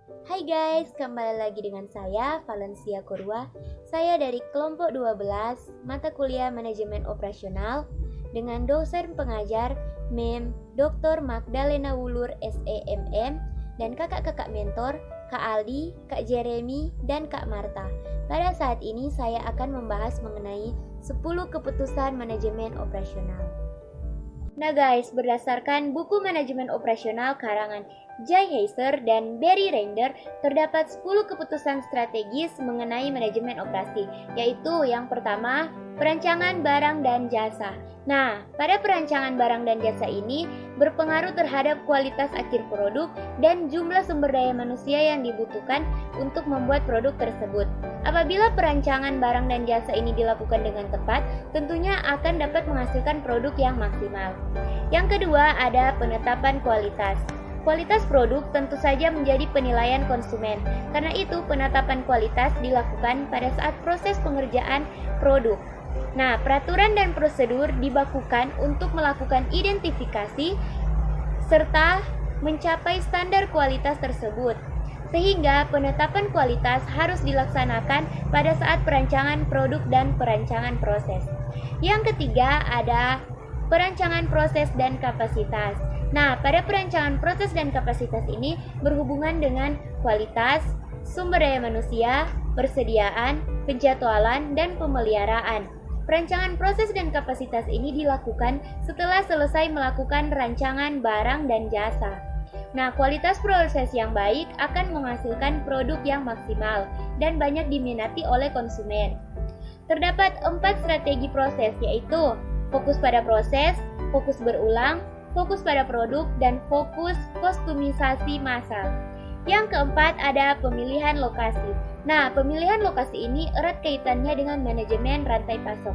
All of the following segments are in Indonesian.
Hai guys, kembali lagi dengan saya Valencia Korua. Saya dari kelompok 12 mata kuliah Manajemen Operasional dengan dosen pengajar MEM Dr. Magdalena Wulur SEMM dan kakak-kakak mentor Kak Aldi, Kak Jeremy, dan Kak Marta. Pada saat ini saya akan membahas mengenai 10 keputusan manajemen operasional. Nah guys, berdasarkan buku manajemen operasional karangan Jay Heiser dan Barry Render, terdapat 10 keputusan strategis mengenai manajemen operasi, yaitu yang pertama, perancangan barang dan jasa. Nah, pada perancangan barang dan jasa ini berpengaruh terhadap kualitas akhir produk dan jumlah sumber daya manusia yang dibutuhkan untuk membuat produk tersebut. Apabila perancangan barang dan jasa ini dilakukan dengan tepat, tentunya akan dapat menghasilkan produk yang maksimal. Yang kedua, ada penetapan kualitas. Kualitas produk tentu saja menjadi penilaian konsumen. Karena itu, penetapan kualitas dilakukan pada saat proses pengerjaan produk. Nah, peraturan dan prosedur dibakukan untuk melakukan identifikasi serta mencapai standar kualitas tersebut. Sehingga penetapan kualitas harus dilaksanakan pada saat perancangan produk dan perancangan proses. Yang ketiga ada perancangan proses dan kapasitas. Nah, pada perancangan proses dan kapasitas ini berhubungan dengan kualitas, sumber daya manusia, persediaan, penjadwalan, dan pemeliharaan. Perancangan proses dan kapasitas ini dilakukan setelah selesai melakukan rancangan barang dan jasa. Nah, kualitas proses yang baik akan menghasilkan produk yang maksimal dan banyak diminati oleh konsumen. Terdapat 4 strategi proses, yaitu fokus pada proses, fokus berulang, fokus pada produk, dan fokus kostumisasi massal. Yang keempat ada pemilihan lokasi. Nah, pemilihan lokasi ini erat kaitannya dengan manajemen rantai pasok.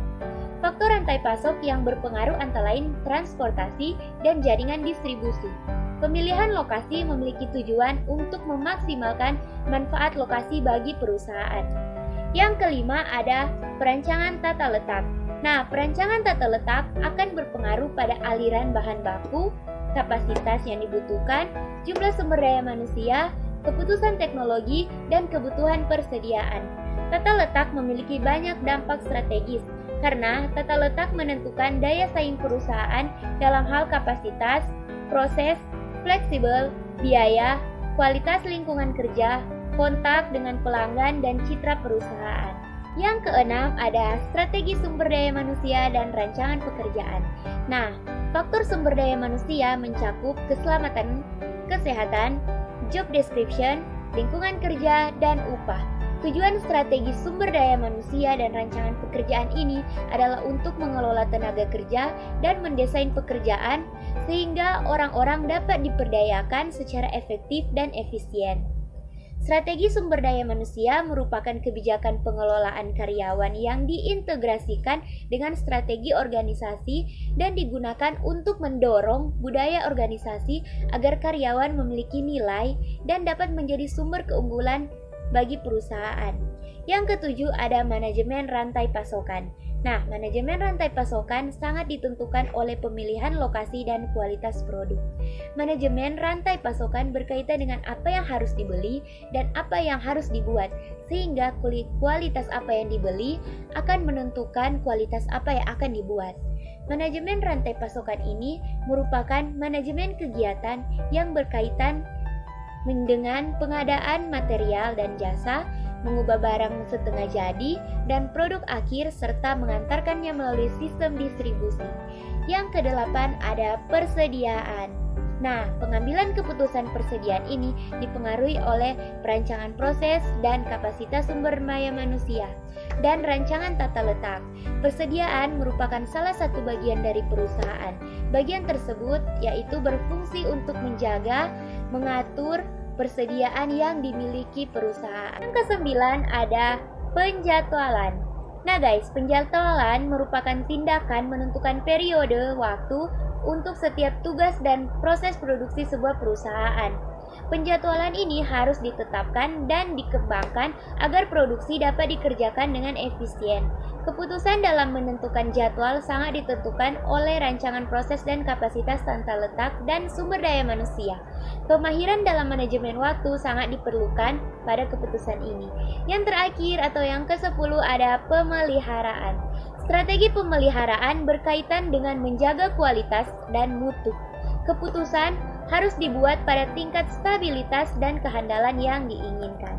Faktor rantai pasok yang berpengaruh antara lain transportasi dan jaringan distribusi. Pemilihan lokasi memiliki tujuan untuk memaksimalkan manfaat lokasi bagi perusahaan. Yang kelima ada perancangan tata letak. Nah, perancangan tata letak akan berpengaruh pada aliran bahan baku, kapasitas yang dibutuhkan, jumlah sumber daya manusia, keputusan teknologi, dan kebutuhan persediaan. Tata letak memiliki banyak dampak strategis, karena tata letak menentukan daya saing perusahaan dalam hal kapasitas, proses, fleksibel, biaya, kualitas lingkungan kerja, kontak dengan pelanggan, dan citra perusahaan. Yang keenam ada strategi sumber daya manusia dan rancangan pekerjaan. Nah, faktor sumber daya manusia mencakup keselamatan, kesehatan, job description, lingkungan kerja, dan upah. Tujuan strategi sumber daya manusia dan rancangan pekerjaan ini adalah untuk mengelola tenaga kerja dan mendesain pekerjaan sehingga orang-orang dapat diperdayakan secara efektif dan efisien. Strategi sumber daya manusia merupakan kebijakan pengelolaan karyawan yang diintegrasikan dengan strategi organisasi dan digunakan untuk mendorong budaya organisasi agar karyawan memiliki nilai dan dapat menjadi sumber keunggulan bagi perusahaan. Yang ketujuh ada manajemen rantai pasokan. Nah, manajemen rantai pasokan sangat ditentukan oleh pemilihan lokasi dan kualitas produk. Manajemen rantai pasokan berkaitan dengan apa yang harus dibeli dan apa yang harus dibuat, sehingga kualitas apa yang dibeli akan menentukan kualitas apa yang akan dibuat. Manajemen rantai pasokan ini merupakan manajemen kegiatan yang berkaitan dengan pengadaan material dan jasa, mengubah barang setengah jadi, dan produk akhir serta mengantarkannya melalui sistem distribusi. Yang kedelapan ada persediaan. Nah, pengambilan keputusan persediaan ini dipengaruhi oleh perancangan proses dan kapasitas sumber daya manusia dan rancangan tata letak. Persediaan merupakan salah satu bagian dari perusahaan. Bagian tersebut yaitu berfungsi untuk menjaga, mengatur persediaan yang dimiliki perusahaan. Yang kesembilan ada penjadwalan. Nah guys, penjadwalan merupakan tindakan menentukan periode waktu untuk setiap tugas dan proses produksi sebuah perusahaan. Penjadwalan ini harus ditetapkan dan dikembangkan agar produksi dapat dikerjakan dengan efisien. Keputusan dalam menentukan jadwal sangat ditentukan oleh rancangan proses dan kapasitas tata letak dan sumber daya manusia. Kemahiran dalam manajemen waktu sangat diperlukan pada keputusan ini. Yang terakhir atau yang ke-10 ada pemeliharaan. Strategi pemeliharaan berkaitan dengan menjaga kualitas dan mutu. Keputusan harus dibuat pada tingkat stabilitas dan kehandalan yang diinginkan.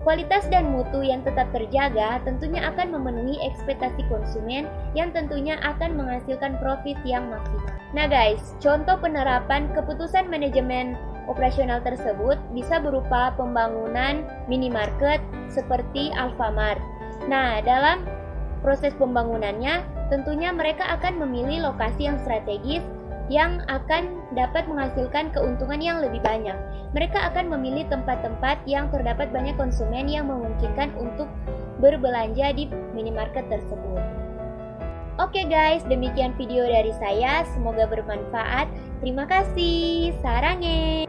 Kualitas dan mutu yang tetap terjaga tentunya akan memenuhi ekspektasi konsumen yang tentunya akan menghasilkan profit yang maksimal. Nah guys, contoh penerapan keputusan manajemen operasional tersebut bisa berupa pembangunan minimarket seperti Alfamart. Nah, dalam proses pembangunannya tentunya mereka akan memilih lokasi yang strategis yang akan dapat menghasilkan keuntungan yang lebih banyak. Mereka akan memilih tempat-tempat yang terdapat banyak konsumen yang memungkinkan untuk berbelanja di minimarket tersebut. Oke guys, demikian video dari saya. Semoga bermanfaat. Terima kasih. Sarange.